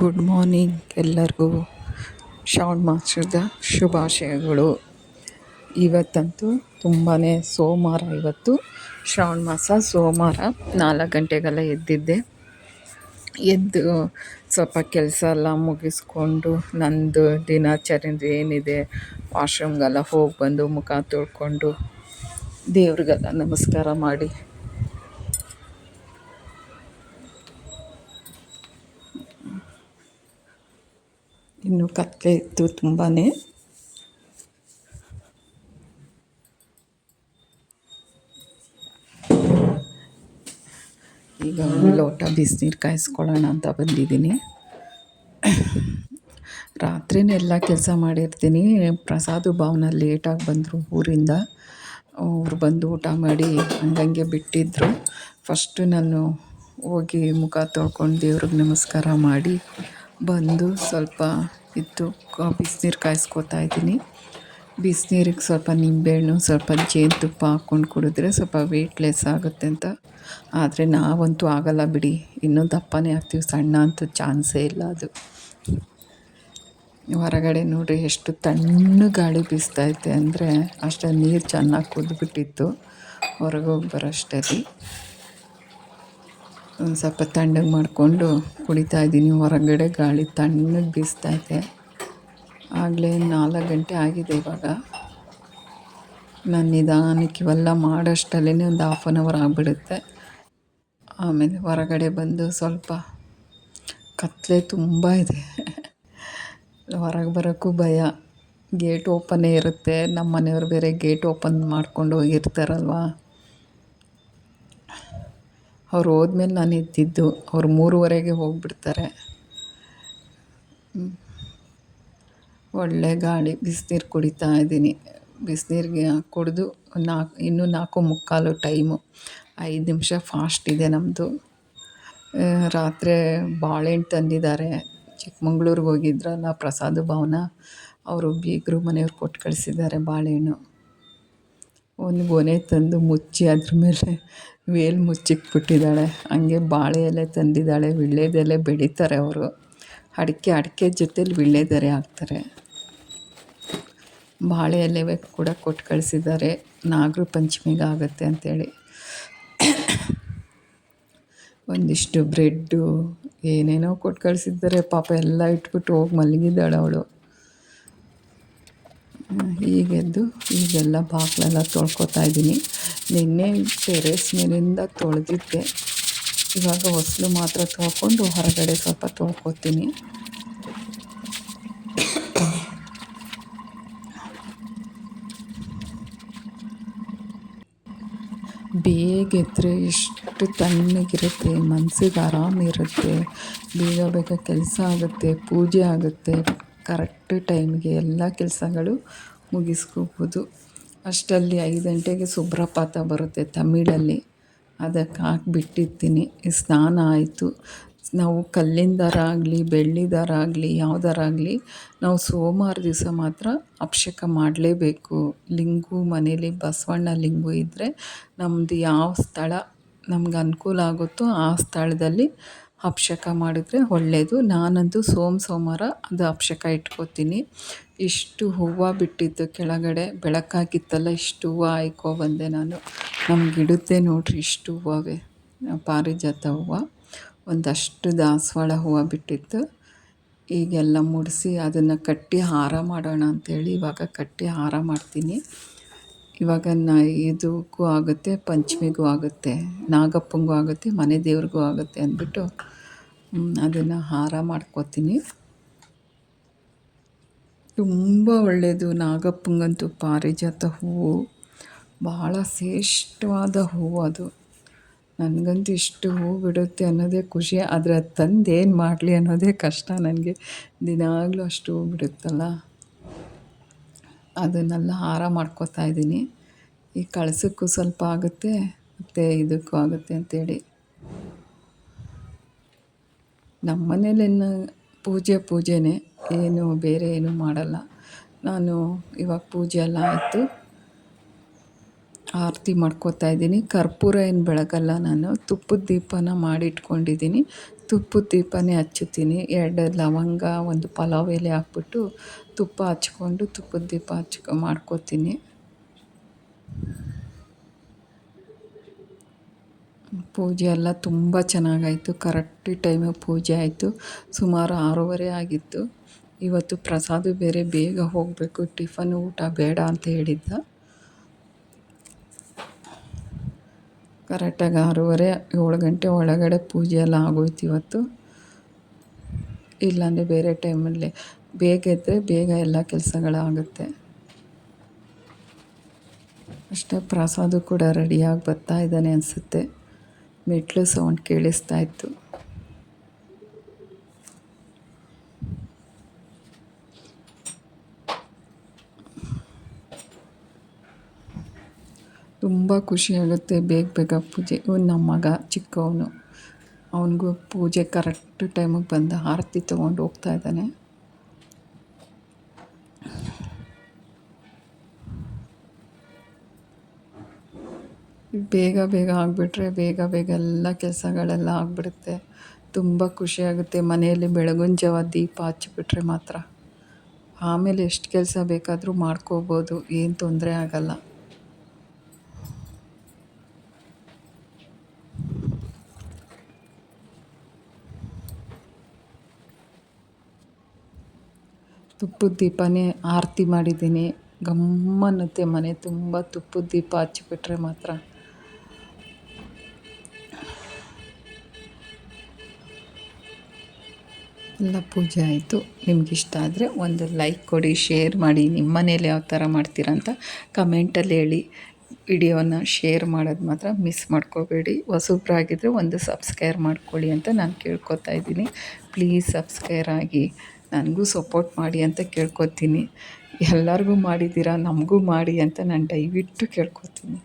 Good morning ಎಲ್ಲರಿಗೂ. ಶ್ರಾವಣ ಮಾಸದ ಶುಭಾಶಯಗಳು. ಇವತ್ತಂತೂ ತುಂಬಾ ಸೋಮವಾರ. ಇವತ್ತು ಶ್ರಾವಣ ಮಾಸ ಸೋಮವಾರ 4 ಗಂಟೆಗೆಲ್ಲ ಎದ್ದಿದ್ದೆ. ಎದ್ದು ಸ್ವಲ್ಪ ಕೆಲಸ ಎಲ್ಲ ಮುಗಿಸ್ಕೊಂಡು ನಂದು ದಿನಚರಿ ಏನಿದೆ ವಾಶ್ರೂಮ್ಗೆಲ್ಲ ಹೋಗಿ ಬಂದು ಮುಖ ತೊಳ್ಕೊಂಡು ದೇವ್ರಿಗೆಲ್ಲ ನಮಸ್ಕಾರ ಮಾಡಿ ಇನ್ನೂ ಕತ್ತಲೆ ಇತ್ತು ತುಂಬಾ. ಈಗ ಒಂದು ಲೋಟ ಬಿಸಿನೀರು ಕಾಯಿಸ್ಕೊಳ್ಳೋಣ ಅಂತ ಬಂದಿದ್ದೀನಿ. ರಾತ್ರಿನೇ ಎಲ್ಲ ಕೆಲಸ ಮಾಡಿರ್ತೀನಿ. ಪ್ರಸಾದು ಭಾವನ ಲೇಟಾಗಿ ಬಂದರು ಊರಿಂದ. ಅವ್ರು ಬಂದು ಊಟ ಮಾಡಿ ಹಂಗಂಗೆ ಬಿಟ್ಟಿದ್ದರು. ಫಸ್ಟು ನಾನು ಹೋಗಿ ಮುಖ ತೊಳ್ಕೊಂಡು ದೇವ್ರಿಗೆ ನಮಸ್ಕಾರ ಮಾಡಿ ಬಂದು ಸ್ವಲ್ಪ ಇದ್ದು ಬಿಸಿನೀರು ಕಾಯಿಸ್ಕೊತಾ ಇದ್ದೀನಿ. ಬಿಸಿನೀರಿಗೆ ಸ್ವಲ್ಪ ನಿಂಬೆಹಣ್ಣು ಸ್ವಲ್ಪ ಜೇನುತುಪ್ಪ ಹಾಕ್ಕೊಂಡು ಕುಡಿದ್ರೆ ಸ್ವಲ್ಪ ವೆಯ್ಟ್ಲೆಸ್ ಆಗುತ್ತೆ ಅಂತ. ಆದರೆ ನಾವಂತೂ ಆಗಲ್ಲ ಬಿಡಿ, ಇನ್ನೂ ದಪ್ಪನೇ ಆಗ್ತೀವಿ, ಸಣ್ಣ ಅಂತೂ ಚಾನ್ಸೇ ಇಲ್ಲ. ಅದು ಹೊರಗಡೆ ನೋಡಿರಿ ಎಷ್ಟು ತಣ್ಣಗೆ ಗಾಳಿ ಬೀಸ್ತೈತೆ ಅಂದರೆ ಅಷ್ಟೇ. ನೀರು ಚೆನ್ನಾಗಿ ಕುದ್ಬಿಟ್ಟಿತ್ತು ಹೊರಗೆ ಹೋಗಿ ಬರೋಷ್ಟರಲ್ಲಿ. ಒಂದು ಸ್ವಲ್ಪ ತಣ್ಣಗೆ ಮಾಡಿಕೊಂಡು ಕುಡಿತಾಯಿದ್ದೀನಿ. ಹೊರಗಡೆ ಗಾಳಿ ತಣ್ಣಗೆ ಬೀಸ್ತೈತೆ. ಆಗಲೇ 4 ಗಂಟೆ ಆಗಿದೆ ಇವಾಗ. ನಾನು ನಿಧಾನಕ್ಕೆ ಇವೆಲ್ಲ ಮಾಡೋಷ್ಟರಲ್ಲೇ ಒಂದು 1/2 ಅವರ್ ಆಗಿಬಿಡುತ್ತೆ. ಆಮೇಲೆ ಹೊರಗಡೆ ಬಂದು ಸ್ವಲ್ಪ ಕತ್ತಲೆ ತುಂಬ ಇದೆ. ಹೊರಗೆ ಬರೋಕ್ಕೂ ಭಯ. ಗೇಟ್ ಓಪನ್ನೇ ಇರುತ್ತೆ. ನಮ್ಮ ಮನೆಯವ್ರು ಬೇರೆ ಗೇಟ್ ಓಪನ್ ಮಾಡ್ಕೊಂಡು ಹೋಗಿರ್ತಾರಲ್ವ. ಅವ್ರು ಹೋದ್ಮೇಲೆ ನಾನು ಎದ್ದಿದ್ದು. ಅವ್ರು 3:30ಗೆ ಹೋಗಿಬಿಡ್ತಾರೆ. ಒಳ್ಳೆ ಗಾಳಿ, ಬಿಸಿನೀರು ಕುಡಿತಾ ಇದ್ದೀನಿ. ಬಿಸಿನೀರಿಗೆ ಕುಡಿದು ಇನ್ನೂ 4:45 ಟೈಮು. 5 ನಿಮಿಷ ಫಾಸ್ಟ್ ಇದೆ ನಮ್ಮದು. ರಾತ್ರಿ ಬಾಳೆಹಣ್ಣು ತಂದಿದ್ದಾರೆ. ಚಿಕ್ಕಮಂಗ್ಳೂರಿಗೆ ಹೋಗಿದ್ರಲ್ಲ ಪ್ರಸಾದ ಭವನ, ಅವರು ಬೀಗರು ಮನೆಯವ್ರು ಕೊಟ್ಟು ಕಳಿಸಿದ್ದಾರೆ ಬಾಳೆಹಣ್ಣು. ಒಂದು ಗೊನೆ ತಂದು ಮುಚ್ಚಿ ಅದ್ರ ಮೇಲೆ ವೇಲ್ ಮುಚ್ಚಿಕ್ಬಿಟ್ಟಿದ್ದಾಳೆ. ಹಂಗೆ ಬಾಳೆ ಎಲೆ ತಂದಿದ್ದಾಳೆ. ವೀಳ್ಯದೆಲೆ ಬೆಳೀತಾರೆ ಅವರು. ಅಡಿಕೆ ಜೊತೇಲಿ ವೀಳ್ಯದೆಲೆ ಹಾಕ್ತಾರೆ. ಬಾಳೆ ಎಲೆ ಕೂಡ ಕೊಟ್ಟು ಕಳಿಸಿದ್ದಾರೆ. ನಾಗರ ಪಂಚಮಿಗೆ ಆಗುತ್ತೆ ಅಂಥೇಳಿ. ಒಂದಿಷ್ಟು ಬ್ರೆಡ್ಡು ಏನೇನೋ ಕೊಟ್ಟು ಕಳಿಸಿದ್ದಾರೆ. ಪಾಪ ಎಲ್ಲ ಇಟ್ಬಿಟ್ಟು ಹೋಗಿ ಮಲಗಿದ್ದಾಳೆ ಅವಳು. ಈಗೆದ್ದು ಈಗೆಲ್ಲ ಬಾಗಿಲೆಲ್ಲ ತೊಳ್ಕೊತಾ ಇದ್ದೀನಿ. ನಿನ್ನೆ ಟೆರೇಸ್ ಮೇಲಿಂದ ತೊಳೆದಿದ್ದೆ. ಇವಾಗ ಹೊಸಲು ಮಾತ್ರ ತೊಳ್ಕೊಂಡು ಹೊರಗಡೆ ಸ್ವಲ್ಪ ತೊಳ್ಕೊತೀನಿ. ಬೇಗ ಎದ್ದರೆ ಎಷ್ಟು ತಣ್ಣಗಿರುತ್ತೆ, ಮನಸ್ಸಿಗೆ ಆರಾಮಿರುತ್ತೆ. ಬೇಗ ಕೆಲಸ ಆಗುತ್ತೆ, ಪೂಜೆ ಆಗುತ್ತೆ. ಕರೆಕ್ಟ್ ಟೈಮ್ಗೆ ಎಲ್ಲ ಕೆಲಸಗಳು ಮುಗಿಸ್ಕೋಬೋದು. ಅಷ್ಟರಲ್ಲಿ 5 ಗಂಟೆಗೆ ಸುಬ್ರಪಾತ ಬರುತ್ತೆ ತಮಿಳಲ್ಲಿ. ಅದಕ್ಕೆ ಹಾಕಿಬಿಟ್ಟಿರ್ತೀನಿ. ಸ್ನಾನ ಆಯಿತು. ನಾವು ಕಲ್ಲಿನ ದಾರ ಆಗಲಿ ಬೆಳ್ಳಿ ದಾರ ಆಗಲಿ ಯಾವುದಾರಾಗಲಿ ನಾವು ಸೋಮವಾರ ದಿವಸ ಮಾತ್ರ ಅಭಿಷೇಕ ಮಾಡಲೇಬೇಕು. ಲಿಂಗು ಮನೇಲಿ ಬಸವಣ್ಣ ಲಿಂಗು ಇದ್ದರೆ ನಮ್ಮದು ಯಾವ ಸ್ಥಳ ನಮ್ಗೆ ಅನುಕೂಲ ಆಗುತ್ತೋ ಆ ಸ್ಥಳದಲ್ಲಿ ಅಭಿಷೇಕ ಮಾಡಿದ್ರೆ ಒಳ್ಳೆಯದು. ನಾನಂತೂ ಸೋಮವಾರ ಅದು ಅಭಿಷೇಕ ಇಟ್ಕೋತೀನಿ. ಇಷ್ಟು ಹೂವು ಬಿಟ್ಟಿತ್ತು ಕೆಳಗಡೆ, ಬೆಳಕಾಗಿತ್ತಲ್ಲ, ಇಷ್ಟು ಹೂವು ಆಯ್ಕೊಬಂದೆ ನಾನು. ನಮ್ಮ ಗಿಡದ್ದೇ ನೋಡಿರಿ ಇಷ್ಟು ಹೂವೇ, ಪಾರಿಜಾತ ಹೂವು. ಒಂದಷ್ಟು ದಾಸವಾಳ ಹೂವು ಬಿಟ್ಟಿತ್ತು. ಈಗೆಲ್ಲ ಮುಡಿಸಿ ಅದನ್ನು ಕಟ್ಟಿ ಹಾರ ಮಾಡೋಣ ಅಂಥೇಳಿ ಇವಾಗ ಕಟ್ಟಿ ಹಾರ ಮಾಡ್ತೀನಿ. ಇವಾಗ ಇದಕ್ಕೂ ಆಗುತ್ತೆ, ಪಂಚಮಿಗೂ ಆಗುತ್ತೆ, ನಾಗಪ್ಪಂಗೂ ಆಗುತ್ತೆ, ಮನೆ ದೇವ್ರಿಗೂ ಆಗುತ್ತೆ ಅಂದ್ಬಿಟ್ಟು ಅದನ್ನು ಹಾರ ಮಾಡ್ಕೋತೀನಿ. ತುಂಬ ಒಳ್ಳೆಯದು. ನಾಗಪ್ಪಂಗಂತೂ ಪಾರಿಜಾತ ಹೂವು ಭಾಳ ಶ್ರೇಷ್ಠವಾದ ಹೂವು ಅದು. ನನಗಂತೂ ಇಷ್ಟು ಹೂವು ಬಿಡುತ್ತೆ ಅನ್ನೋದೇ ಖುಷಿ. ಆದರೆ ಅದು ತಂದು ಏನು ಮಾಡಲಿ ಅನ್ನೋದೇ ಕಷ್ಟ ನನಗೆ. ದಿನಾಗಲೂ ಅಷ್ಟು ಹೂವು ಬಿಡುತ್ತಲ್ಲ, ಅದನ್ನೆಲ್ಲ ಹಾರ ಮಾಡ್ಕೋತಾ ಇದ್ದೀನಿ. ಈ ಕಳಸಕ್ಕೂ ಸ್ವಲ್ಪ ಆಗುತ್ತೆ ಮತ್ತು ಇದಕ್ಕೂ ಆಗುತ್ತೆ ಅಂಥೇಳಿ. ನಮ್ಮ ಮನೇಲಿನ್ನು ಪೂಜೆನೇ, ಏನು ಬೇರೆ ಏನೂ ಮಾಡಲ್ಲ ನಾನು. ಇವಾಗ ಪೂಜೆ ಎಲ್ಲ ಆಯಿತು. ಆರತಿ ಮಾಡ್ಕೋತಾ ಇದ್ದೀನಿ. ಕರ್ಪೂರ ಏನು ಬೆಳಗಲ್ಲ ನಾನು, ತುಪ್ಪದ ದೀಪನ ಮಾಡಿಟ್ಕೊಂಡಿದ್ದೀನಿ. ತುಪ್ಪದ ದೀಪನೇ ಹಚ್ಚುತ್ತೀನಿ. 2 ಲವಂಗ, 1 ಪಲಾವ್ ಎಲೆ ಹಾಕ್ಬಿಟ್ಟು ತುಪ್ಪ ಹಚ್ಕೊಂಡು ತುಪ್ಪದ ದೀಪ ಮಾಡ್ಕೋತೀನಿ. ಪೂಜೆ ಎಲ್ಲ ತುಂಬ ಚೆನ್ನಾಗಾಯಿತು. ಕರೆಕ್ಟ್ ಟೈಮಿಗೆ ಪೂಜೆ ಆಯಿತು. ಸುಮಾರು 6:30 ಆಗಿತ್ತು. ಇವತ್ತು ಪ್ರಸಾದ ಬೇರೆ ಬೇಗ ಹೋಗಬೇಕು, ಟಿಫನ್ ಊಟ ಬೇಡ ಅಂತ ಹೇಳಿದ್ದ. ಕರೆಕ್ಟಾಗಿ 6:30 7 ಗಂಟೆ ಒಳಗಡೆ ಪೂಜೆ ಎಲ್ಲ ಆಗೋಯ್ತು ಇವತ್ತು. ಇಲ್ಲಾಂದರೆ ಬೇರೆ ಟೈಮಲ್ಲಿ ಬೇಗ ಎದ್ದರೆ ಬೇಗ ಎಲ್ಲ ಕೆಲಸಗಳಾಗುತ್ತೆ. ಅಷ್ಟೇ, ಪ್ರಸಾದ ಕೂಡ ರೆಡಿಯಾಗಿ ಬರ್ತಾ ಇದ್ದಾನೆ ಅನಿಸುತ್ತೆ. ಮೆಟ್ಲು ಸೌಂಡ್ ಕೇಳಿಸ್ತಾ ಇತ್ತು. ತುಂಬ ಖುಷಿಯಾಗುತ್ತೆ ಬೇಗ ಬೇಗ ಪೂಜೆ. ನಮ್ಮ ಮಗ ಚಿಕ್ಕವನು, ಅವನಿಗೂ ಪೂಜೆ ಕರೆಕ್ಟ್ ಟೈಮಿಗೆ ಬಂದು ಆರತಿ ತೊಗೊಂಡು ಹೋಗ್ತಾ ಇದ್ದಾನೆ. ಬೇಗ ಬೇಗ ಆಗಿಬಿಟ್ರೆ ಬೇಗ ಬೇಗ ಎಲ್ಲ ಕೆಲಸಗಳೆಲ್ಲ ಆಗಿಬಿಡುತ್ತೆ. ತುಂಬ ಖುಷಿಯಾಗುತ್ತೆ ಮನೆಯಲ್ಲಿ ಬೆಳಗಿನ ಜಾವ ದೀಪ ಹಚ್ಚಿಬಿಟ್ರೆ ಮಾತ್ರ. ಆಮೇಲೆ ಎಷ್ಟು ಕೆಲಸ ಬೇಕಾದರೂ ಮಾಡ್ಕೋಬೋದು, ಏನು ತೊಂದರೆ ಆಗಲ್ಲ. ತುಪ್ಪದ ದೀಪನೇ ಆರತಿ ಮಾಡಿದ್ದೀನಿ. ಗಮ್ಮನ್ನುತ್ತೆ ಮನೆ ತುಂಬ. ತುಪ್ಪದ ದೀಪ ಹಚ್ಚಿಬಿಟ್ರೆ ಮಾತ್ರ. ಎಲ್ಲ ಪೂಜೆ ಆಯಿತು. ನಿಮಗಿಷ್ಟ ಆದರೆ ಒಂದು ಲೈಕ್ ಕೊಡಿ, ಶೇರ್ ಮಾಡಿ. ನಿಮ್ಮ ಮನೇಲಿ ಯಾವ ಥರ ಮಾಡ್ತೀರಾ ಅಂತ ಕಮೆಂಟಲ್ಲಿ ಹೇಳಿ. ವಿಡಿಯೋನ ಶೇರ್ ಮಾಡೋದು ಮಾತ್ರ ಮಿಸ್ ಮಾಡ್ಕೋಬೇಡಿ. ಹೊಸಬ್ರಾಗಿದ್ದರೆ ಒಂದು ಸಬ್ಸ್ಕ್ರೈಬ್ ಮಾಡ್ಕೊಳ್ಳಿ ಅಂತ ನಾನು ಕೇಳ್ಕೊತಾ ಇದ್ದೀನಿ. ಪ್ಲೀಸ್ ಸಬ್ಸ್ಕ್ರೈಬ್ ಆಗಿ ನನಗೂ ಸಪೋರ್ಟ್ ಮಾಡಿ ಅಂತ ಕೇಳ್ಕೊತೀನಿ. ಎಲ್ಲರಿಗೂ ಮಾಡಿದ್ದೀರಾ, ನಮಗೂ ಮಾಡಿ ಅಂತ ನಾನು ದಯವಿಟ್ಟು ಕೇಳ್ಕೊತೀನಿ.